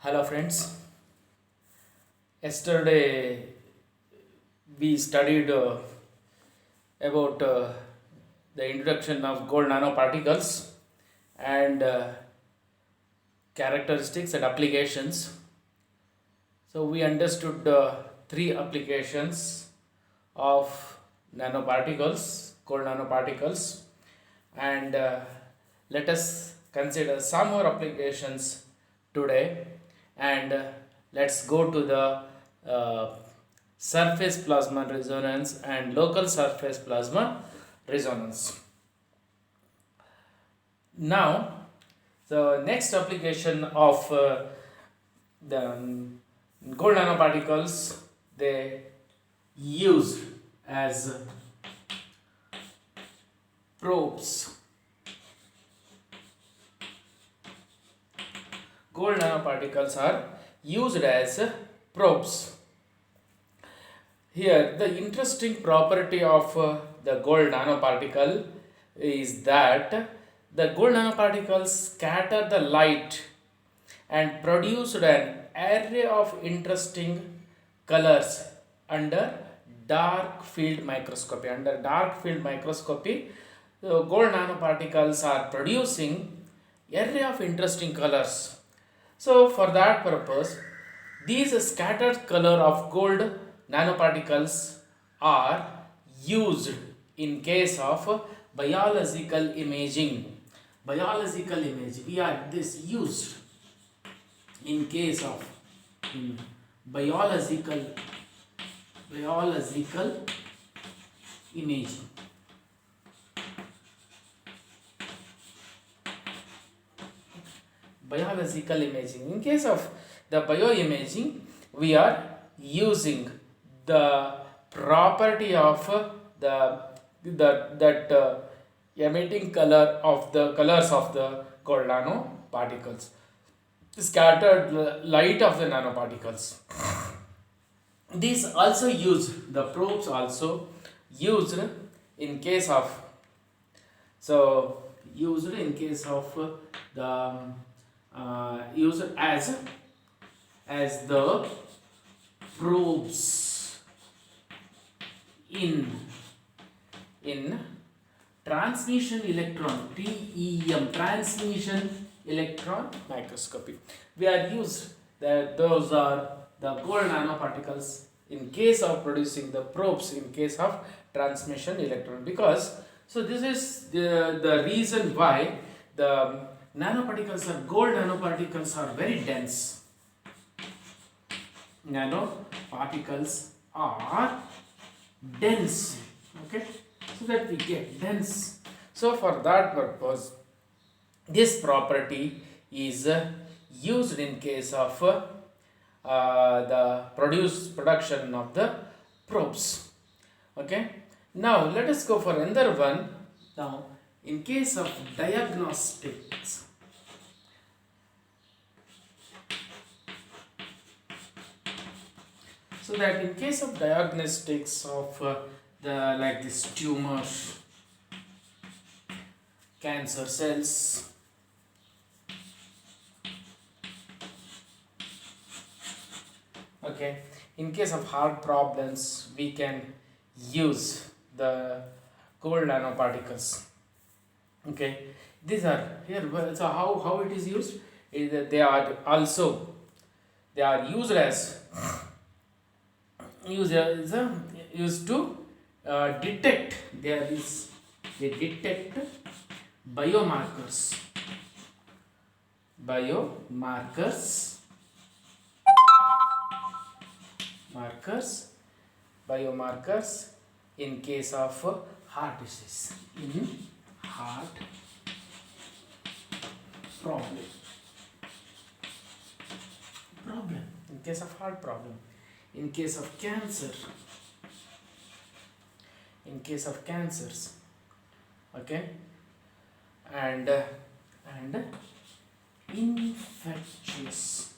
Hello friends. Yesterday we studied about the introduction of gold nanoparticles and characteristics and applications. So we understood three applications of nanoparticles, gold nanoparticles, and let us consider some more applications today. And let's go to the surface plasmon resonance and local surface plasmon resonance. Now, the next application of the gold nanoparticles, they used as probes. Gold nanoparticles are used as probes. Here, the interesting property of the gold nanoparticle is that the gold nanoparticles scatter the light and produce an array of interesting colors under dark field microscopy. Under dark field microscopy, the gold nanoparticles are producing array of interesting colors. So for that purpose, these scattered color of gold nanoparticles are used in case of biological imaging. Biological image, we are this used in case of biological imaging. Biological imaging. In case of the bioimaging, we are using the property of emitting color of the colors of the gold nanoparticles, scattered light of the nanoparticles. These also used, the probes also used in case of, so used in case of the used as the probes in transmission electron, TEM, transmission electron microscopy. We are used that those are the gold nanoparticles in case of producing the probes in case of transmission electron, because so this is the reason why the nanoparticles are gold nanoparticles are very dense. Nanoparticles are dense, okay, so that we get dense. So for that purpose, this property is used in case of the production of the probes. Okay, now let us go for another one. Now in case of diagnostics, so that in case of diagnostics of the like this tumors, cancer cells, okay, in case of heart problems, we can use the gold nanoparticles. Okay, these are here. So how it is used is that they are used as used to detect. They detect biomarkers biomarkers in case of heart disease, in heart problem in case of heart problem, in case of cancer, in case of cancers, okay, and infectious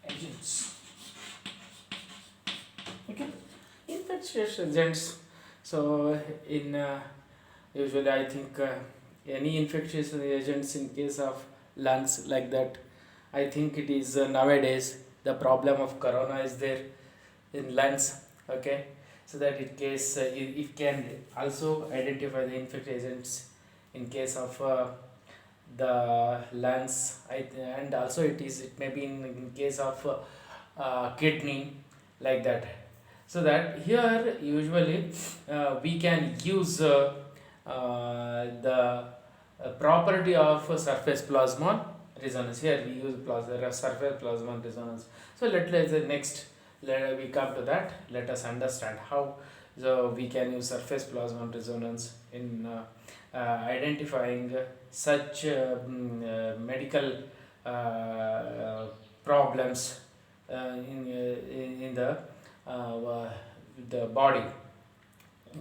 agents, okay, infectious agents. So So in usually I think any infectious agents in case of lungs like that, I think it is nowadays the problem of corona is there in lungs. Okay, so that in case it can also identify the infectious agents in case of the lungs. And also it may be in case of kidney like that. So that here usually we can use the property of surface plasmon resonance. Here we use surface plasmon resonance. So let's next we come to that. Let us understand how we can use surface plasmon resonance in identifying such medical uh, problems in the body.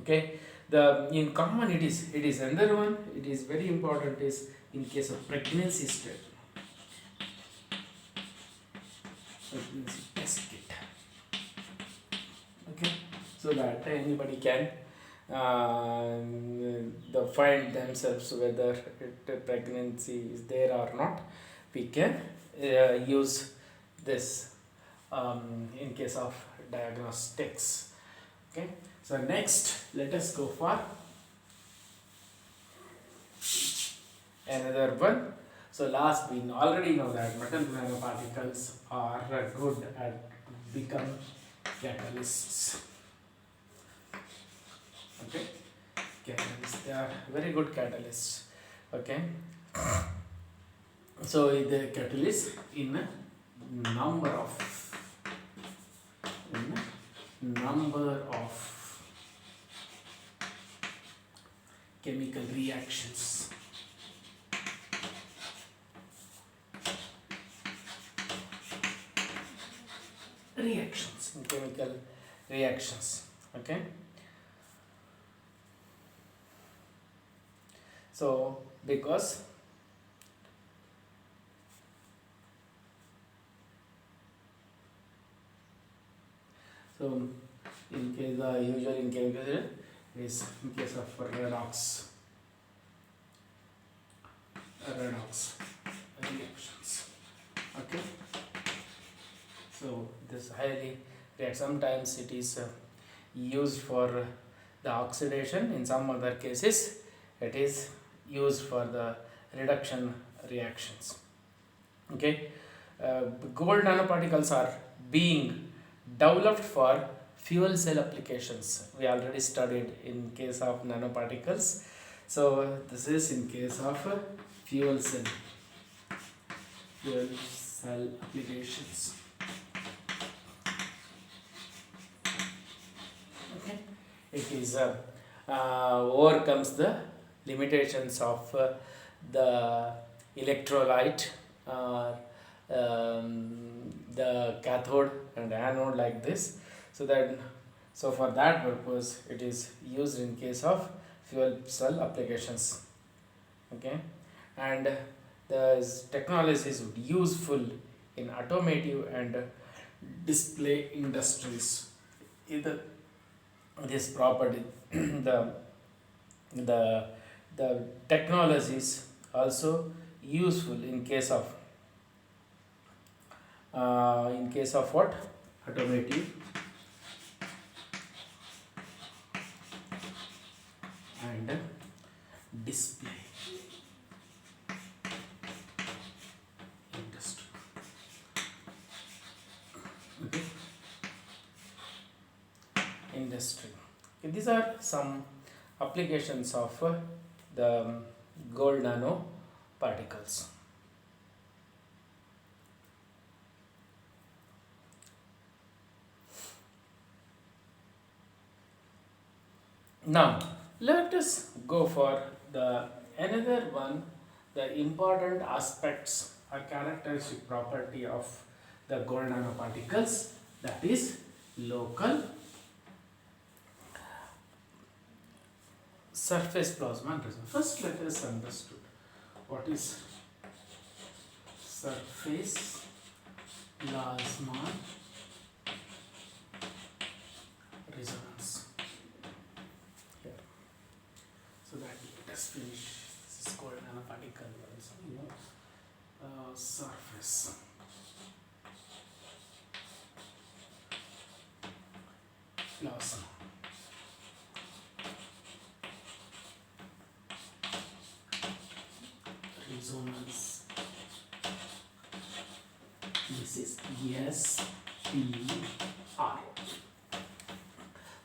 Okay, the in common it is another one. It is very important is in case of pregnancy state. Pregnancy test kit. Okay, so that anybody can find themselves whether pregnancy is there or not. We can use this in case of diagnostics. Okay, so next let us go for another one. So last we already know that metal nanoparticles are good at become catalysts. Okay, catalysts, they are very good catalysts. Okay, so the catalyst in a number of chemical reactions. Chemical reactions. Okay, so because so in case usually in chemical is in case of redox reactions. Okay, so this highly react. Sometimes it is used for the oxidation. In some other cases it is used for the reduction reactions. Okay, gold nanoparticles are being developed for fuel cell applications. We already studied in case of nanoparticles. So this is in case of fuel cell applications. Okay, it is overcomes the limitations of the electrolyte, the cathode and anode like this. So for that purpose it is used in case of fuel cell applications. Okay, and the technology is useful in automotive and display industries. Either this property the the the technologies also useful in case of what? Automotive and display industry. Okay, industry. Okay, these are some applications of the gold nano particles. Now let us go for the another one, the important aspects or characteristic property of the gold nanoparticles, that is local surface plasmon resonance. First let us understood what is surface plasmon resonance. surface. Plasma. Resonance. This is SPR.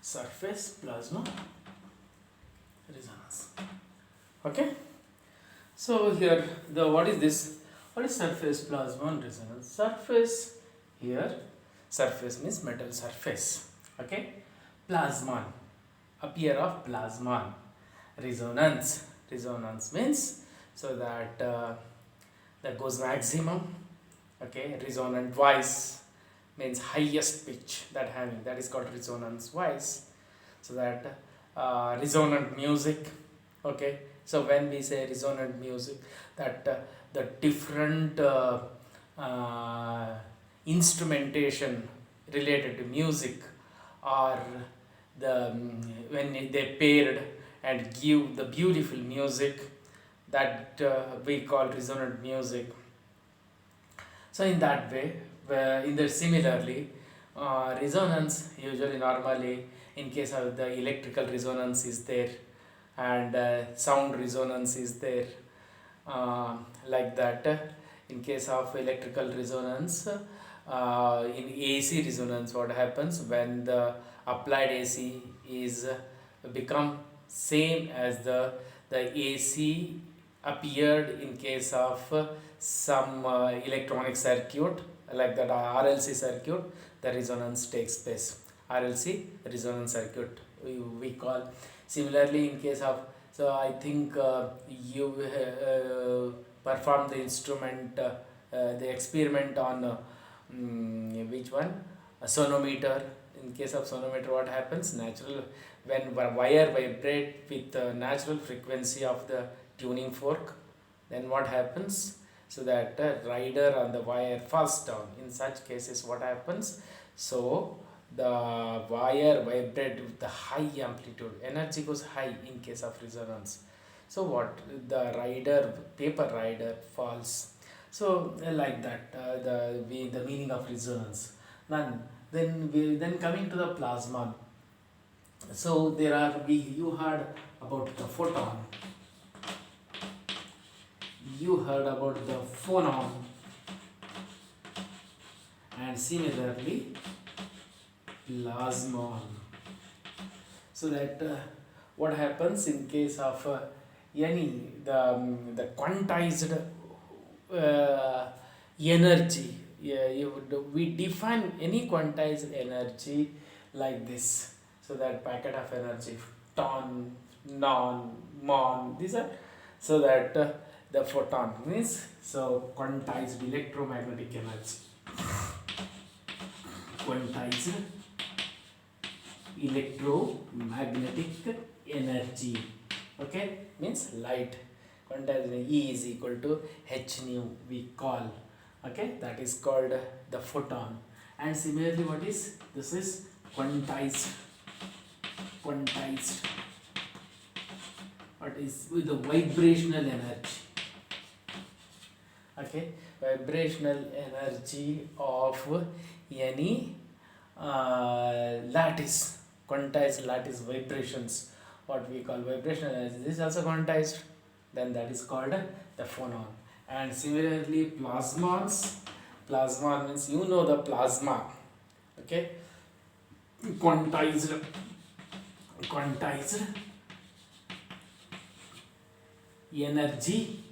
Surface plasma resonance. Okay. So here what is this? What is surface plasmon resonance? Surface here, surface means metal surface. Okay. Plasmon, appear of plasmon. Resonance means so that that goes maximum. Okay. Resonant voice means highest pitch that is called resonance voice. So that resonant music. Okay. So when we say resonant music, that the different instrumentation related to music, or when they paired and give the beautiful music, that we call resonant music. So in that way, similarly, resonance usually normally in case of the electrical resonance is there, and sound resonance is there, like that. In case of electrical resonance, in AC resonance, what happens when the applied AC is become same as the AC appeared in case of some electronic circuit, like that RLC circuit, the resonance takes place. RLC resonance circuit we call. Similarly, in case of, so I think you perform the instrument, the experiment on which one? A sonometer. In case of sonometer, what happens? Natural, when wire vibrate with the natural frequency of the tuning fork, then what happens? So that rider on the wire falls down. In such cases, what happens? So the wire vibrate with the high amplitude, energy goes high in case of resonance. So what, the rider, paper rider falls. So like that, the meaning of resonance. Then coming to the plasma. So there are, you heard about the photon, you heard about the phonon, and similarly plasmon. So that what happens in case of any the quantized energy, we define any quantized energy like this. So that packet of energy, ton, non, mon, these are, so that the photon means, so quantized electromagnetic energy, quantized electromagnetic energy. Okay, means light. Quantized E is equal to h nu we call. Okay, that is called the photon. And similarly, what is this? Is quantized. What is with the vibrational energy? Okay, vibrational energy of any lattice, quantized lattice vibrations, what we call vibrational energy. This is also quantized, then that is called the phonon. And similarly, plasmons. Plasma means, the plasma. Okay, quantized energy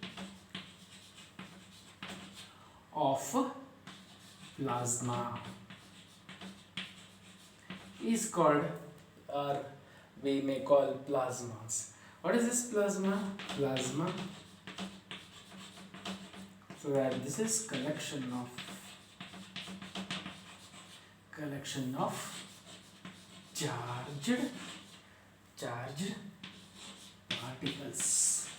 of plasma is called, or we may call, plasmons. What is this plasma? Plasma, so that this is collection of charged particles.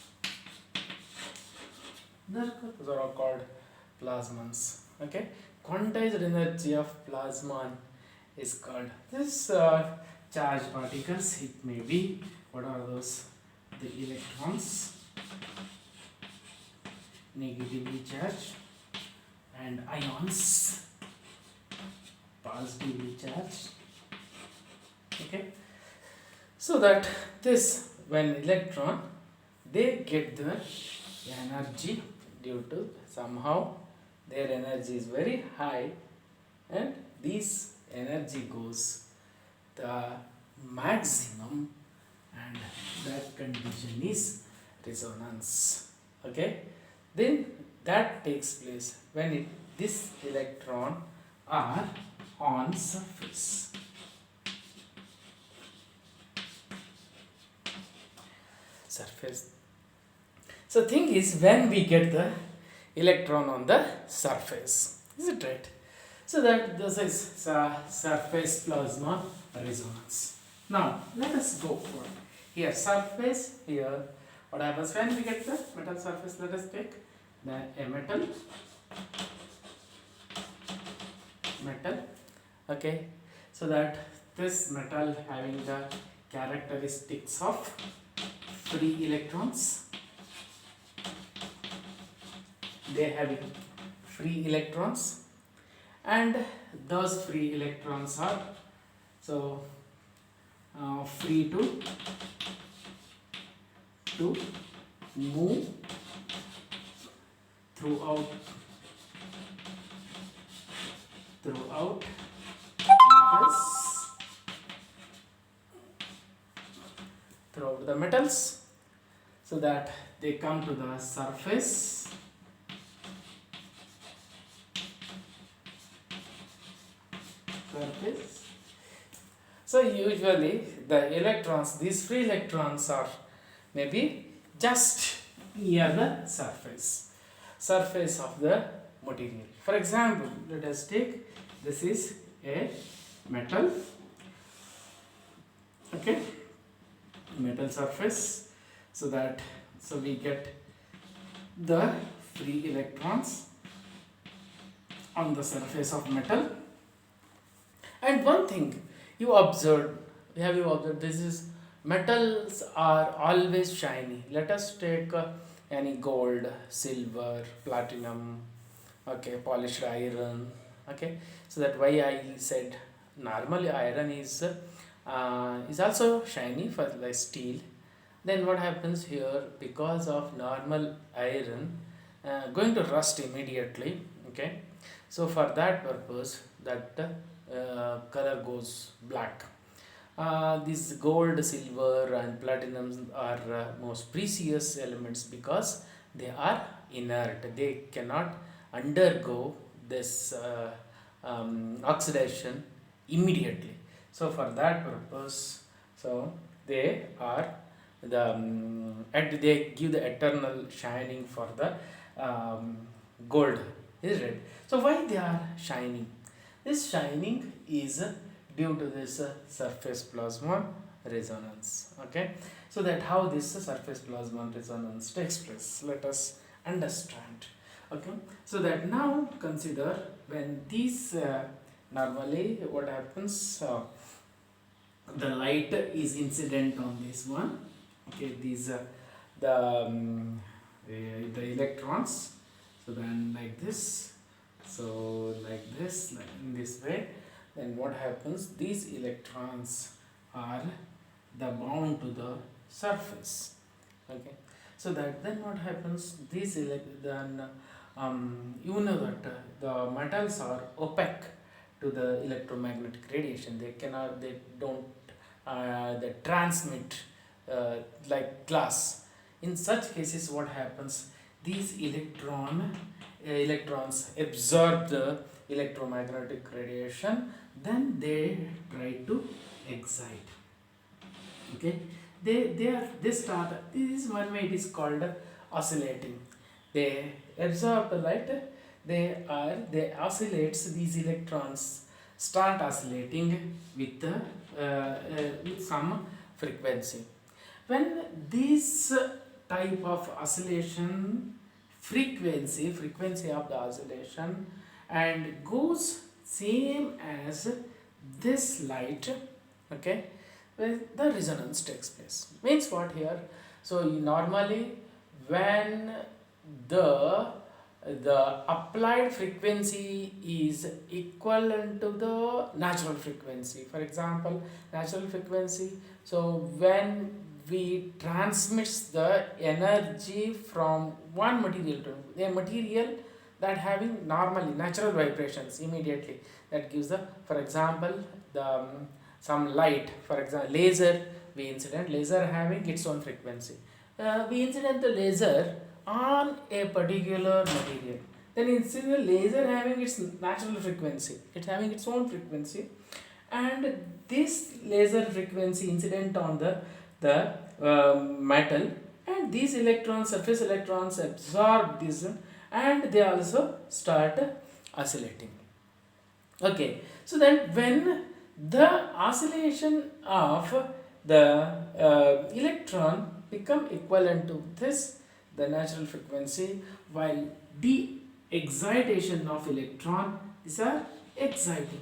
Those are all called plasmons. Okay, quantized energy of plasmon is called this charged particles. It may be, what are those? The electrons, negatively charged, and ions, positively charged. Okay, so that this when electron they get the energy due to somehow their energy is very high, and this energy goes the maximum, and that condition is resonance. Okay, then that takes place when this electron are on surface. So thing is when we get the electron on the surface, is it right? So that this is surface plasma resonance. Now let us go for here surface. Here what happens when we get the metal surface? Let us take a metal. Okay, so that this metal having the characteristics of free electrons. They have free electrons, and those free electrons are so free to move throughout the metals, so that they come to the surface. So usually the electrons, these free electrons are maybe just near the surface of the material. For example, let us take this is a metal. Okay, metal surface, so we get the free electrons on the surface of metal. And one thing you observed, this is metals are always shiny. Let us take any gold, silver, platinum, okay, polished iron. Okay, so that why I said normally iron is also shiny for like steel. Then what happens here, because of normal iron going to rust immediately. Okay, so for that purpose that color goes black. These gold, silver and platinum are most precious elements because they are inert. They cannot undergo this oxidation immediately. So for that purpose, so they are and they give the eternal shining for the gold, is it? So why they are shining? This shining is due to this surface plasmon resonance. Okay, so that how this surface plasmon resonance takes place, let us understand. Okay, so that now consider when these normally what happens, the light is incident on this one. Okay, these the electrons, so then like this, so like this, like in this way, then what happens, these electrons are the bound to the surface. Okay, so that then what happens, these then you know that the metals are opaque to the electromagnetic radiation. They don't they transmit like glass. In such cases what happens, these electrons absorb the electromagnetic radiation, then they try to excite. Okay, they start, this is one way it is called oscillating. They absorb the light, they oscillates, these electrons start oscillating with some frequency. When this type of oscillation frequency of the oscillation and goes same as this light, okay, well, the resonance takes place. Means what here? So normally when the the applied frequency is equivalent to the natural frequency. For example, natural frequency, so when we transmits the energy from one material to a material that having normally natural vibrations immediately, that gives the, for example, the some light, for example laser, we incident laser having its own frequency. We incident the laser on a particular material, then instead the laser having its natural frequency, it's having its own frequency, and this laser frequency incident on the metal, and these electrons, surface electrons, absorb this and they also start oscillating. Okay, so then when the oscillation of the electron become equivalent to this, the natural frequency, while the excitation of electron, these are exciting,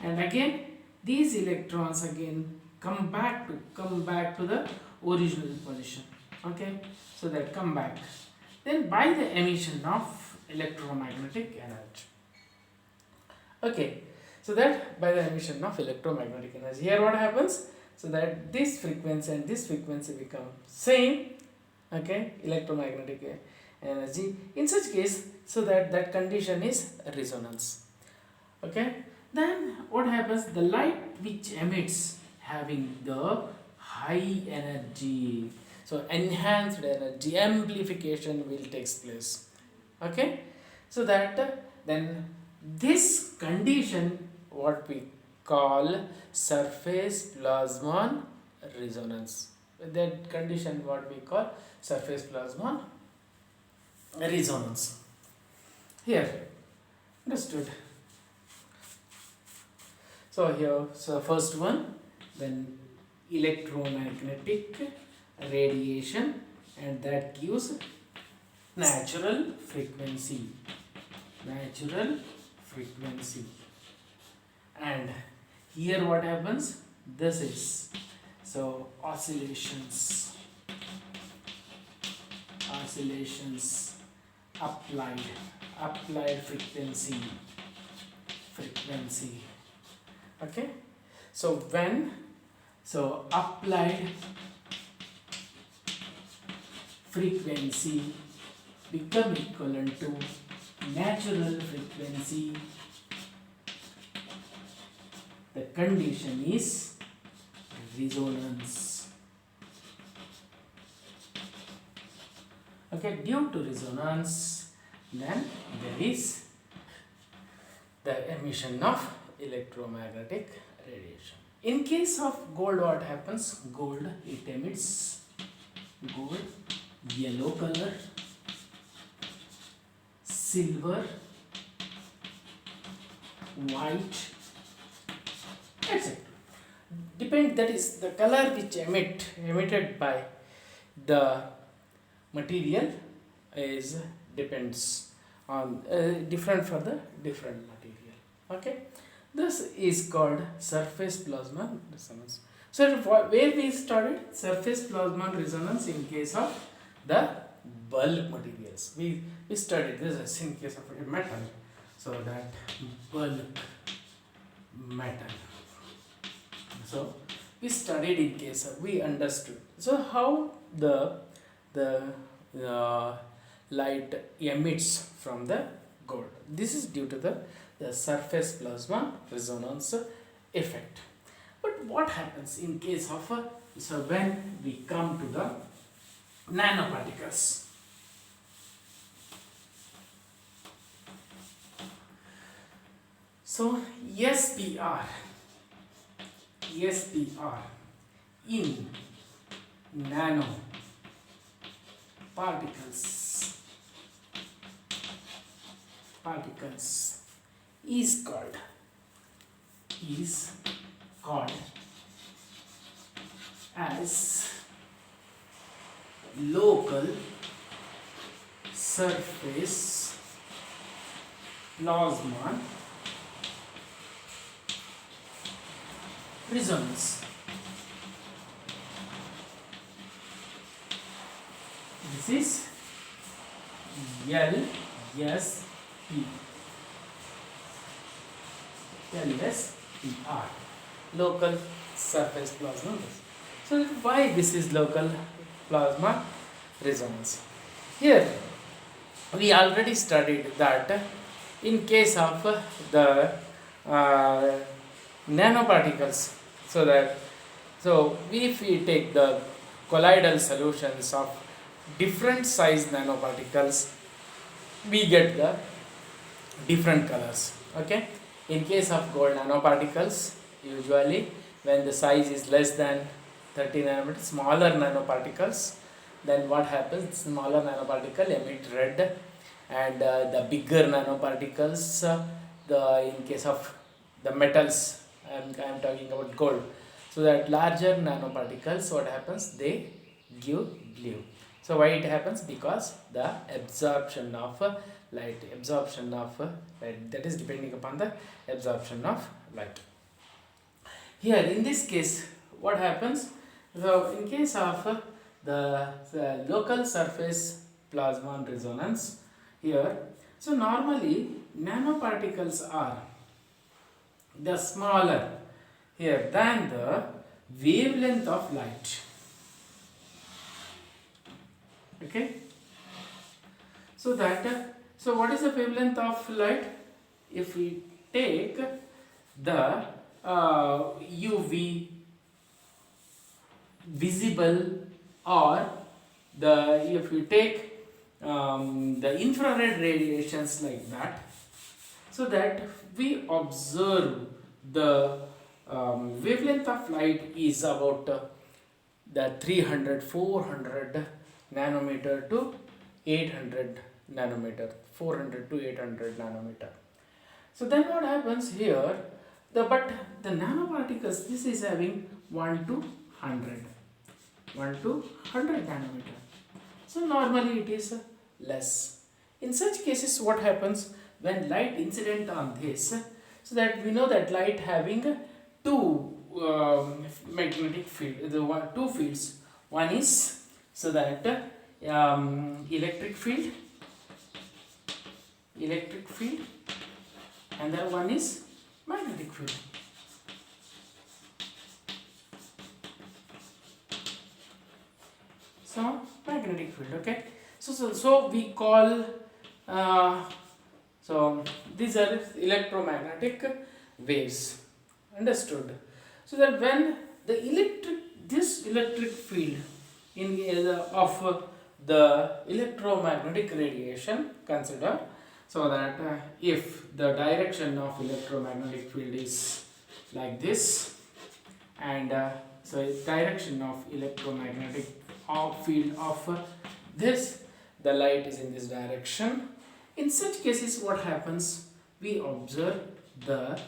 and again these electrons again come back to the original position. Okay, so that come back then by the emission of electromagnetic energy. Okay, so that by the emission of electromagnetic energy, here what happens, so that this frequency and this frequency become same. Okay, electromagnetic energy, in such case, so that condition is resonance. Okay, then what happens, the light which emits having the high energy, so enhanced energy amplification will takes place. Okay, so that then this condition what we call surface plasmon resonance. That condition what we call surface plasmon resonance. Here, understood. So here, so first one, then electromagnetic radiation, and that gives natural frequency, and here what happens, this is, so oscillations, applied frequency. Okay, so when, so applied frequency become equivalent to natural frequency, the condition is resonance. Okay, due to resonance, then there is the emission of electromagnetic radiation. In case of gold, what happens? Gold, it emits gold, yellow color, silver, white, etc. Depend, that is the color which emitted by the material is depends on different for the different material. Okay, this is called surface plasmon resonance. So where we studied surface plasmon resonance in case of the bulk materials. We studied this in case of a metal. So that bulk metal. So we studied in case of, we understood. So how the light emits from the gold. This is due to the surface plasmon resonance effect. But what happens in case of so when we come to the nanoparticles? So SPR in nano particles is called as local surface plasmon resonance. This is LSP, LSPR, local surface plasma. So why this is local plasma resonance? Here we already studied that in case of the uh, nanoparticles, so that so if we take the colloidal solutions of different size nanoparticles, we get the different colors. Okay, in case of gold nanoparticles, usually when the size is less than 30 nanometers, smaller nanoparticles, then what happens? Smaller nanoparticle emit red, and the bigger nanoparticles, the in case of the metals, I'm talking about gold. So that larger nanoparticles, what happens? They give blue. So why it happens? Because the absorption of light, light, that is depending upon the absorption of light. Here in this case, what happens? So in case of the local surface plasmon resonance, here, so normally nanoparticles are the smaller here than the wavelength of light. Okay, so that so what is the wavelength of light? If we take the UV visible, or if we take the infrared radiations like that, so that we observe the wavelength of light is about the 300 400 nanometer to 800 nanometer, 400 to 800 nanometer. So then what happens here, but the nanoparticles, this is having 1 to 100 nanometer. So normally it is less. In such cases, what happens when light incident on this? So that we know that light having two magnetic field, two fields. One is so that electric field, and the one is magnetic field. So magnetic field. Okay. So we call so these are electromagnetic waves. Understood? So that when this electric field in of the electromagnetic radiation, consider, so that if the direction of electromagnetic field is like this, and so direction of electromagnetic field of this, the light is in this direction. In such cases, what happens? We observe the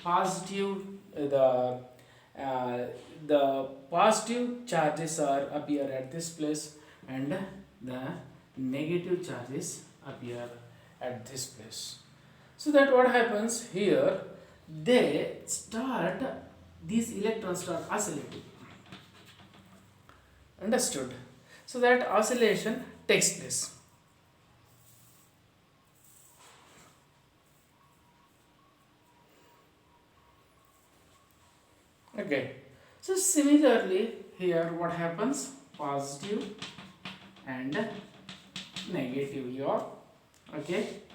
positive the positive charges are appear at this place, and the negative charges appear at this place. So that what happens here, these electrons start oscillating. Understood? So that oscillation takes place. Okay. So similarly here what happens? Positive and negative your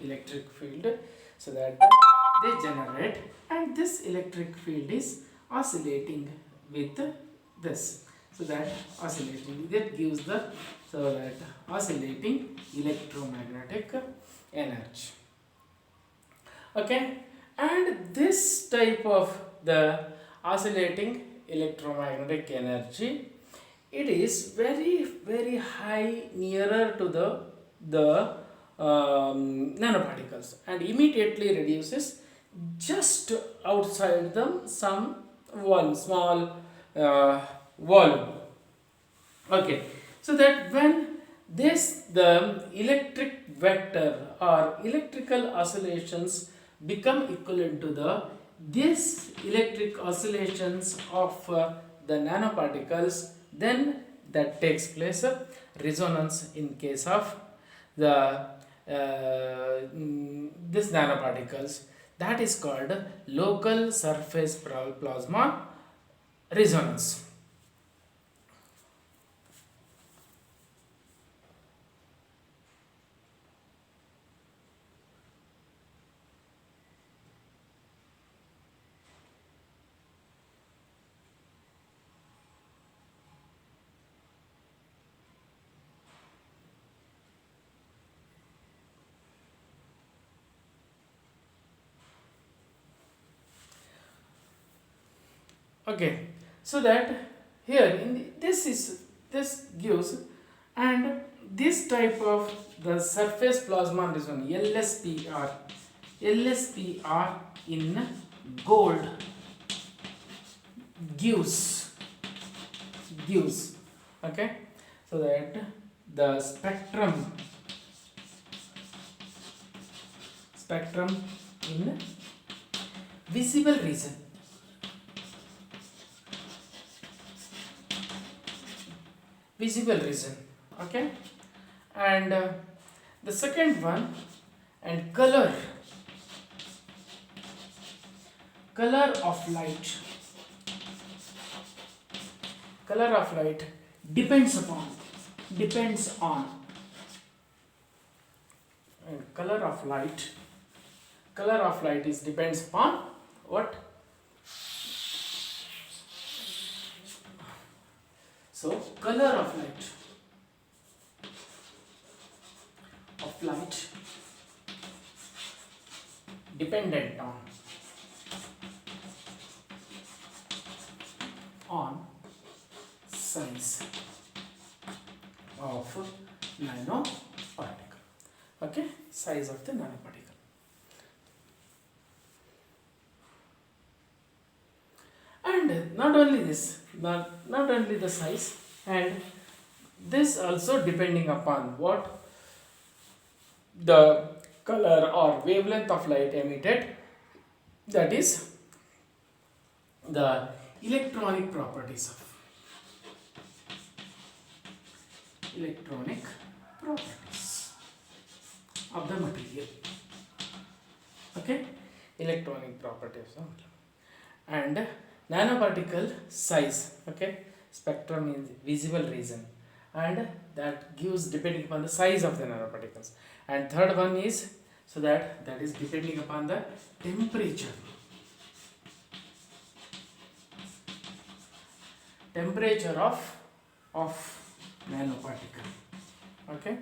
electric field, so that they generate, and this electric field is oscillating with this, so that oscillating, that gives the oscillating electromagnetic energy. Okay, and this type of the oscillating electromagnetic energy, it is very high, nearer to the nanoparticles, and immediately reduces just outside them some one small volume. Okay, so that when the electric vector or electrical oscillations become equivalent to this electric oscillations of the nanoparticles, then that takes place resonance in case of the this nanoparticles, that is called local surface plasmon resonance. Okay, so that here this gives, and this type of the surface plasmon resonance LSPR in gold gives okay, so that the spectrum in visible region, okay, and the second one, and color of light, depends on, and color of light is depends upon what? So color of light dependent on size of nanoparticle. Okay, size of the nanoparticle. And not only this, not only the size, and this also depending upon what? The color or wavelength of light emitted, that is the electronic properties of the material. Okay, electronic properties of, and nanoparticle size, okay, spectrum is visible region, and that gives depending upon the size of the nanoparticles. And third one is, so that is depending upon the temperature of nanoparticle, okay,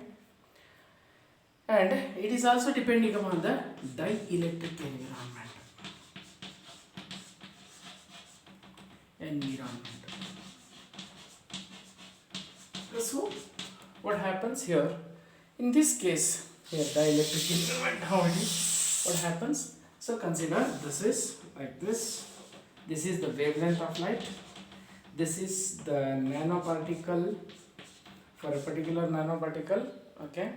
and it is also depending upon the dielectric environment. So what happens here in this case, here dielectric environment, how it is, what happens? So consider this is like this is the wavelength of light, this is the nanoparticle for a particular nanoparticle, okay.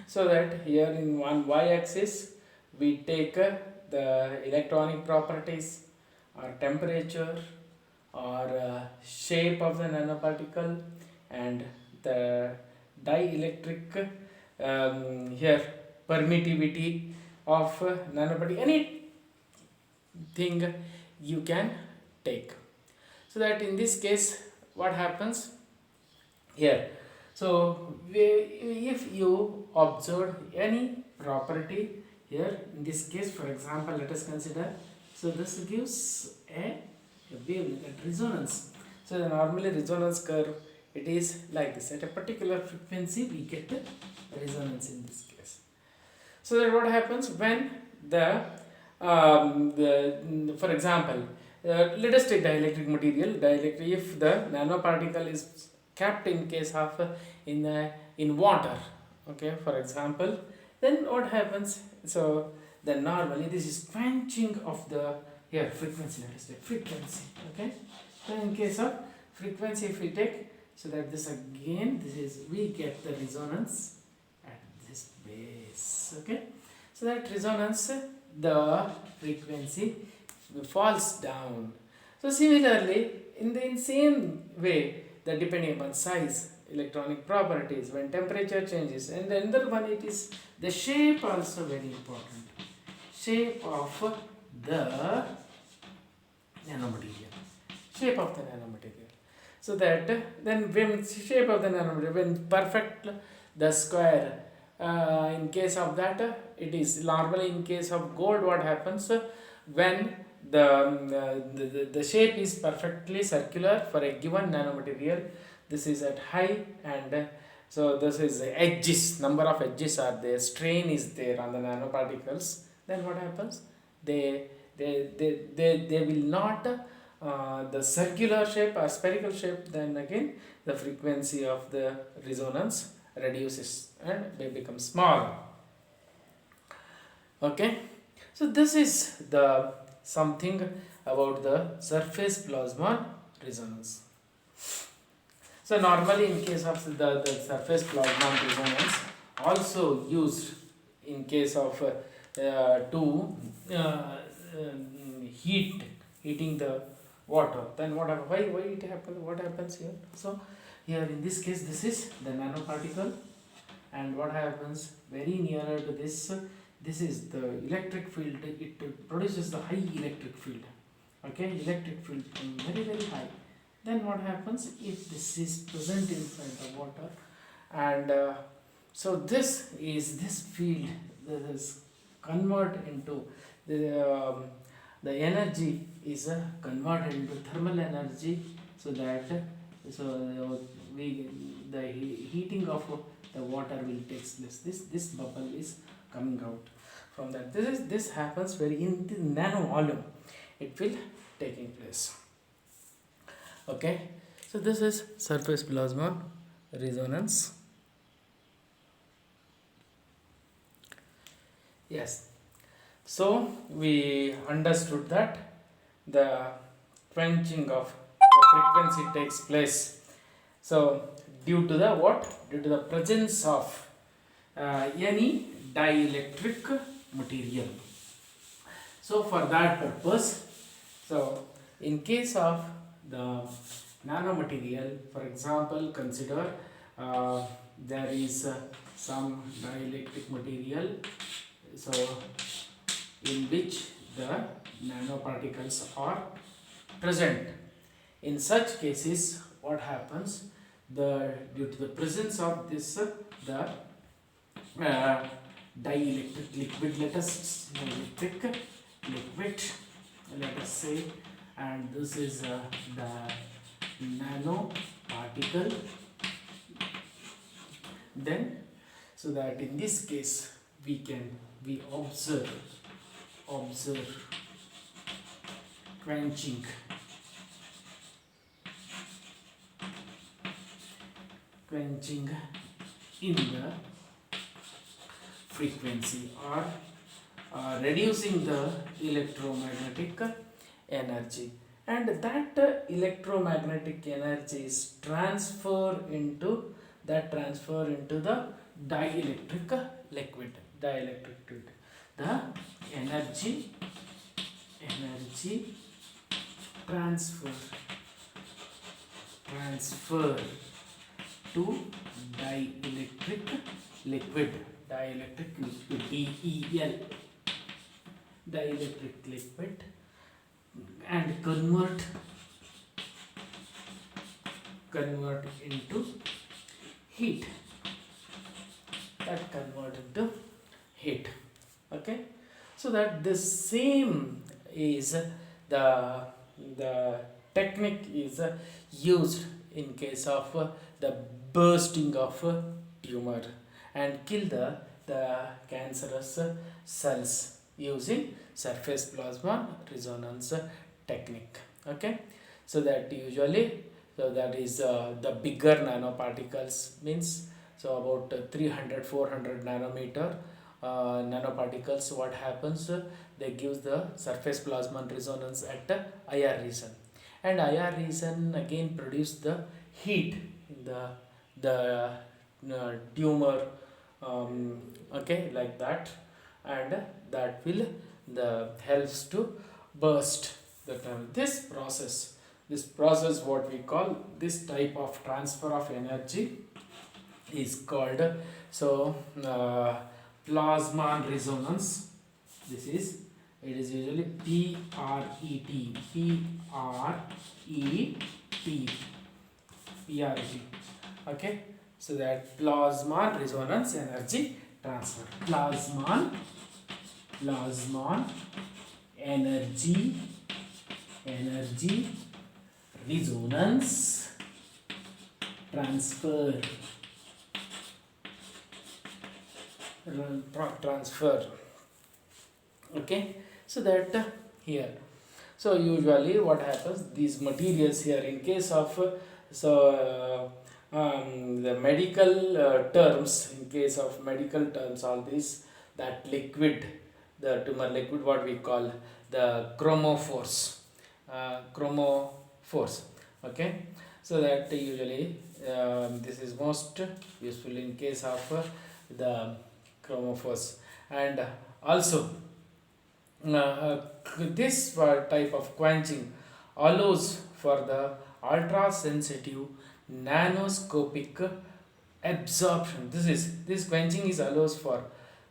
So that here in one y-axis we take the electronic properties or temperature or shape of the nanoparticle, and the dielectric here permittivity of nanoparticle, anything you can take. So that in this case what happens here, so if you observe any property here, in this case for example let us consider, so this gives a wave, a resonance. So normally resonance curve, it is like this, at a particular frequency we get the resonance in this case. So that what happens when the for example let us take dielectric material, if the nanoparticle is kept in case of in water, okay, for example, then what happens? So then normally this is quenching of the here frequency, let us take frequency, okay. So in case of frequency if we take, so that this again, this is we get the resonance at this base, okay. So that resonance, the frequency falls down. So similarly in the same way, that depending upon size, electronic properties, when temperature changes, and the another one, it is the shape also very important. Shape of the nanomaterial. Shape of the nanomaterial. So that then when shape of the nanomaterial, when perfect the square, in case of that, it is normally in case of gold, what happens when the shape is perfectly circular for a given nanomaterial, this is at high, and so this is the edges, number of edges are there, strain is there on the nanoparticles, then what happens, they will not the circular shape or spherical shape, then again the frequency of the resonance reduces and they become small. Okay, so this is the something about the surface plasmon resonance. So normally in case of the surface plasmon resonance also used in case of to heating the water, then why it happens, what happens here, so here in this case this is the nanoparticle, and what happens very nearer to this is the electric field, it produces the high electric field, okay, electric field very high. Then what happens if this is present inside the water, and so this field, this is convert into the energy is converted into thermal energy, so that we the heating of the water will take place, this bubble is coming out from that, this happens very in the nano volume, it will taking place. Okay, so this is surface plasmon resonance. Yes, so we understood that the quenching of the frequency takes place, so due to the what, due to the presence of any dielectric material. So for that purpose, so in case of the nanomaterial, for example, consider there is some dielectric material, so in which the nanoparticles are present. In such cases, what happens, due to the presence of this the dielectric liquid, let us electric liquid, let us say, and this is the nanoparticle, then so that in this case we observe quenching in the frequency, or reducing the electromagnetic energy, and that electromagnetic energy is transferred into the dielectric liquid, the energy transfer to dielectric liquid, DEL, dielectric liquid, and convert into heat, okay, so that the same is the technique is used in case of the bursting of tumor and kill the cancerous cells using surface plasmon resonance technique. Okay, so that usually, so that is the bigger nanoparticles, means so about 300-400 nanometer nanoparticles, what happens, they give the surface plasmon resonance at the IR region, and IR region again produce the heat in the tumor, okay, like that, and that will helps to burst the tumor. This process This process, what we call this type of transfer of energy, is called plasmon resonance. This is, it is usually PRET, PRET. Okay, so that plasmon resonance energy transfer, plasmon energy resonance transfer, okay. So that here, so usually what happens, these materials here, in case of the medical terms, in case of medical terms, all these, that liquid, the tumor liquid, what we call the chromophores, okay. So that usually this is most useful in case of the chromophores. And also this type of quenching allows for the ultra sensitive nanoscopic absorption. This quenching is allows for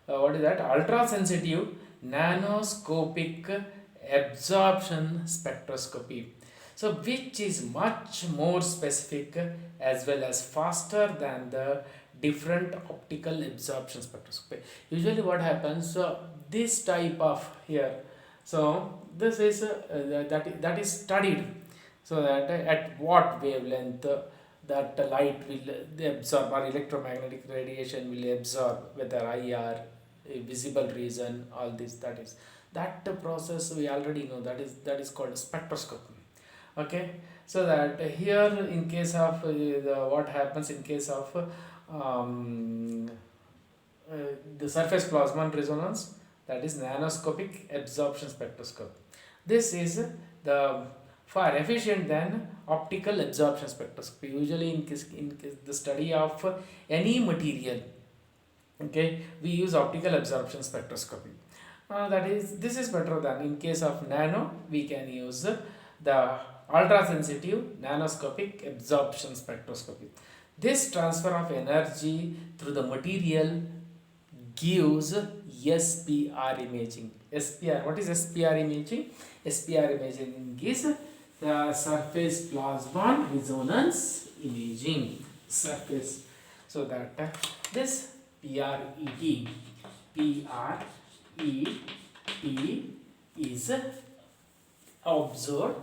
what is that, ultra sensitive nanoscopic absorption spectroscopy, so which is much more specific as well as faster than the different optical absorption spectroscopy. Usually what happens, this type of here, so this is that is studied, so that at what wavelength that the light will absorb, or electromagnetic radiation will absorb, whether IR, a visible region, all this, that process we already know, that is called spectroscopy, okay. So that here, in case of what happens in case of um, uh, the surface plasmon resonance, that is nanoscopic absorption spectroscopy. This is the far efficient than optical absorption spectroscopy. Usually in case the study of any material, okay, we use optical absorption spectroscopy. This is better than, in case of nano, we can use the ultra sensitive nanoscopic absorption spectroscopy. This transfer of energy through the material gives SPR imaging. SPR, what is SPR imaging? SPR imaging is the surface plasmon resonance imaging surface. So that this PRET is observed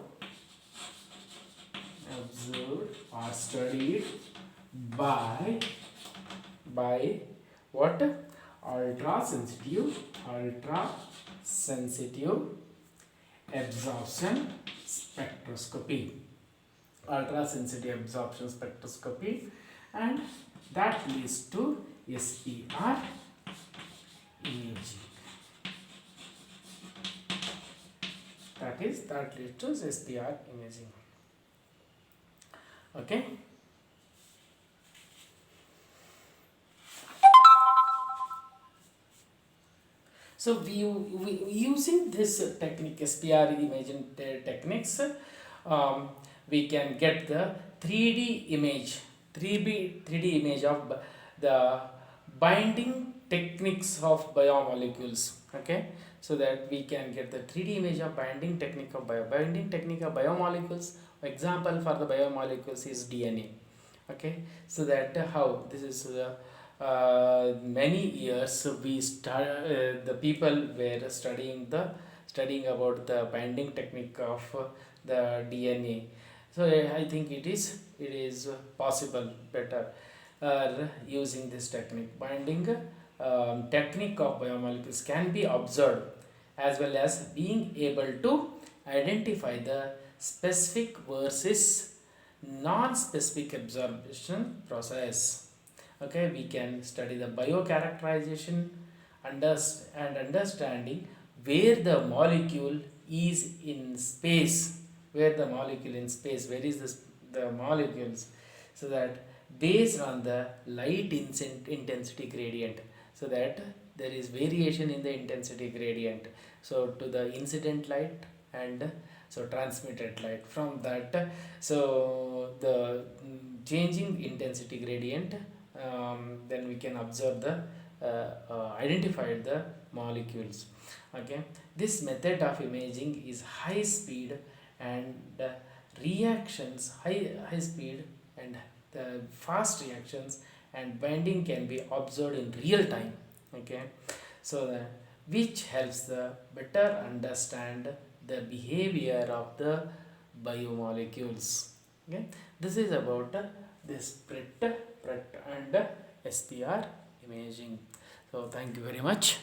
or studied by what, ultra sensitive absorption spectroscopy, and that leads to SPR imaging. That leads to SPR imaging, okay. So we using this technique, SPR imaging techniques, we can get the 3D image, 3D image of the binding techniques of biomolecules, okay. So that we can get the 3D image of binding technique of biomolecules. Example for the biomolecules is DNA, okay. So that how this is many years the people were studying about the binding technique of the DNA. So I think it is possible better using this technique. Binding technique of biomolecules can be observed, as well as being able to identify the specific versus non-specific absorption process. Okay, we can study the biocharacterization and understanding where the molecule is in space, where is the molecules, so that based on the light intensity gradient, so that there is variation in the intensity gradient, so to the incident light and so transmitted light from that. So the changing intensity gradient, then we can observe the identify the molecules. Okay, this method of imaging is high speed and reactions, high speed and the fast reactions and binding can be observed in real time. Okay, so which helps the better understand the behavior of the biomolecules. Okay, this is about this PRIT and SPR imaging. So thank you very much.